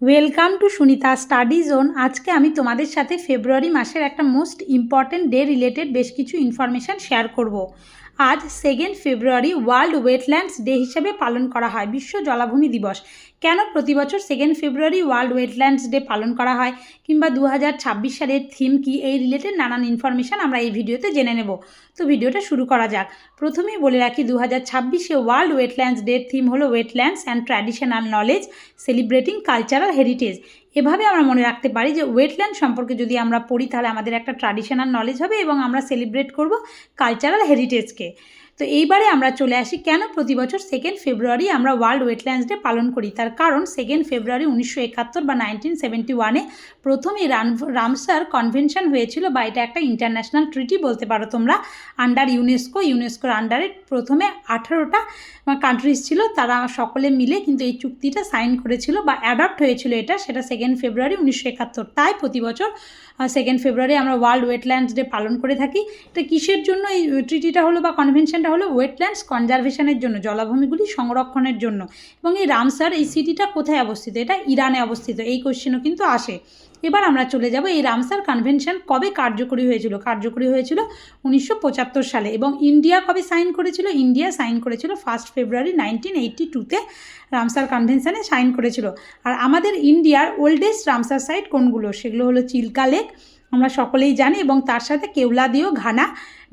Welcome to Sunita study zone. আজকে আমি তোমাদের সাথে ফেব্রুয়ারি মাসের একটা মোস্ট ইম্পর্ট্যান্ট ডে রিলেটেড বেশ কিছু ইনফরমেশান শেয়ার করব। আজ 2 ফেব্রুয়ারি ওয়ার্ল্ড ওয়েটল্যান্ডস ডে হিসেবে পালন করা হয়, বিশ্ব জলাভূমি দিবস। কেন প্রতি বছর 2 ফেব্রুয়ারি ওয়ার্ল্ড ওয়েটল্যান্ডস ডে পালন করা হয়, কিংবা 2026 সালের থিম কি, এই রিলেটেড নানান ইনফরমেশান আমরা এই ভিডিওতে জেনে নেব। তো ভিডিওটা শুরু করা যাক। প্রথমেই বলে রাখি 2026 ওয়ার্ল্ড ওয়েটল্যান্ডস ডের থিম হলো wetlands and traditional knowledge celebrating cultural heritage. এভাবে আমরা মনে রাখতে পারি যে ওয়েটল্যান্ড সম্পর্কে যদি আমরা পড়ি তাহলে আমাদের একটা ট্র্যাডিশনাল নলেজ হবে এবং আমরা সেলিব্রেট করব কালচারাল হেরিটেজকে। তো এইবারে আমরা চলে আসি কেন প্রতি বছর 2 ফেব্রুয়ারি আমরা ওয়ার্ল্ড ওয়েটল্যান্ডস ডে পালন করি। তার কারণ 2 ফেব্রুয়ারি 1971 বা 1971-এ প্রথম এই রামসার কনভেনশন হয়েছিল, বা এটা একটা ইন্টারন্যাশনাল ট্রিটি বলতে পারো তোমরা, আন্ডার ইউনেস্কোর আন্ডারে প্রথমে 18টা কান্ট্রিজ ছিল, তারা সকলে মিলে কিন্তু এই চুক্তিটা সাইন করেছিল বা অ্যাডপ্ট হয়েছিল এটা, সেটা 2 ফেব্রুয়ারি 1971। তাই প্রতি বছর 2 ফেব্রুয়ারি আমরা ওয়ার্ল্ড ওয়েটল্যান্ডস ডে পালন করে থাকি। এটা কিসের জন্য এই ট্রিটিটা হলো বা কনভেনশনটা হলো? ওয়েটল্যান্ডস কনজারভেশনের জন্য, জলাভূমিগুলি সংরক্ষণের জন্য। এবং এই রামসার এই সিটিটা কোথায় অবস্থিত? এটা ইরানে অবস্থিত। এই কোশ্চেনও কিন্তু আসে। এবার আমরা চলে যাব এই রামসার কনভেনশন কবে কার্যকরী হয়েছিল। কার্যকরী হয়েছিল 1975 সালে। এবং ইন্ডিয়া কবে সাইন করেছিল? ইন্ডিয়া সাইন করেছিল 1 ফেব্রুয়ারি 1982-তে রামসার কনভেনশনে সাইন করেছিল। আর আমাদের ইন্ডিয়ার ওল্ডেস্ট রামসার সাইট কোনগুলো? সেগুলো হলো চিল্কা লেক, আমরা সকলেই জানি, এবং তার সাথে কেওলাদিও ঘানা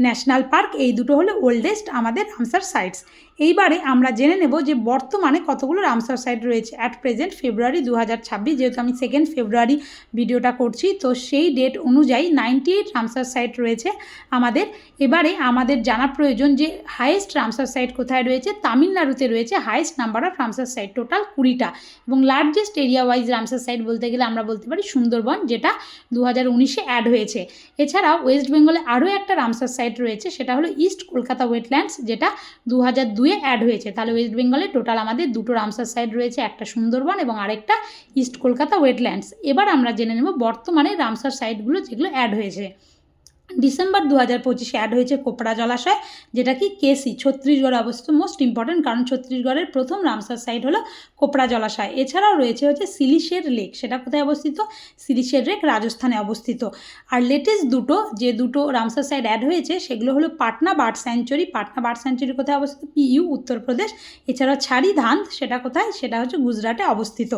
ন্যাশনাল পার্ক। এই দুটো হলো ওল্ডেস্ট আমাদের রামসার সাইটস। এইবারে আমরা জেনে নেব যে বর্তমানে কতগুলো রামসার সাইট রয়েছে অ্যাট প্রেজেন্ট ফেব্রুয়ারি 2026। যেহেতু আমি 2 ফেব্রুয়ারি ভিডিওটা করছি, তো সেই ডেট অনুযায়ী 98 রামসার সাইট রয়েছে আমাদের। এবারে আমাদের জানা প্রয়োজন যে হাইয়েস্ট রামসার সাইট কোথায় রয়েছে। তামিলনাড়ুতে রয়েছে highest number of Ramsar site, total 20টা। এবং largest area wise Ramsar site বলতে গেলে আমরা বলতে পারি সুন্দরবন, যেটা 2019-এ অ্যাড হয়েছে। এছাড়াও ওয়েস্ট বেঙ্গলে আরও একটা রামসার সাইট রয়েছে, সেটা হলো ইস্ট কলকাতা ওয়েটল্যান্ডস, যেটা 2002-এ অ্যাড হয়েছে। তাহলে ওয়েস্ট বেঙ্গলে টোটাল আমাদের দুটো রামসার সাইট রয়েছে, একটা সুন্দরবন এবং আরেকটা ইস্ট কলকাতা ওয়েটল্যান্ডস। এবার আমরা জেনে নেব বর্তমানে রামসার সাইটগুলো যেগুলো অ্যাড হয়েছে। ডিসেম্বর 2025-এ অ্যাড হয়েছে কোপড়া জলাশয়, যেটা কি কেসি, ছত্তিশগড়ে অবস্থিত। মোস্ট ইম্পর্টেন্ট, কারণ ছত্তিশগড়ের প্রথম রামসার সাইট হলো কোপড়া জলাশয়। এছাড়াও রয়েছে সিলিশের লেক, সেটা কোথায় অবস্থিত? সিলিশের লেক রাজস্থানে অবস্থিত। আর লেটেস্ট যে দুটো রামসার সাইট অ্যাড হয়েছে সেগুলো হলো Patna bird sanctuary. Patna bird sanctuary কোথায় অবস্থিত? পিইউ, উত্তরপ্রদেশ। এছাড়াও ছাড়ি ধান, সেটা কোথায়? সেটা হচ্ছে গুজরাটে অবস্থিত।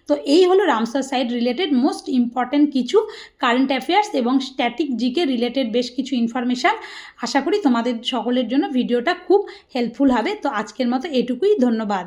তো এই হলো Ramsar site related most important কিছু কারেন্ট অ্যাফেয়ার্স এবং স্ট্যাটিক জিকে রিলেটেড বেশ কিছু ইনফরমেশান। আশা করি তোমাদের সকলের জন্য ভিডিওটা খুব হেল্পফুল হবে। তো আজকের মতো এটুকুই, ধন্যবাদ।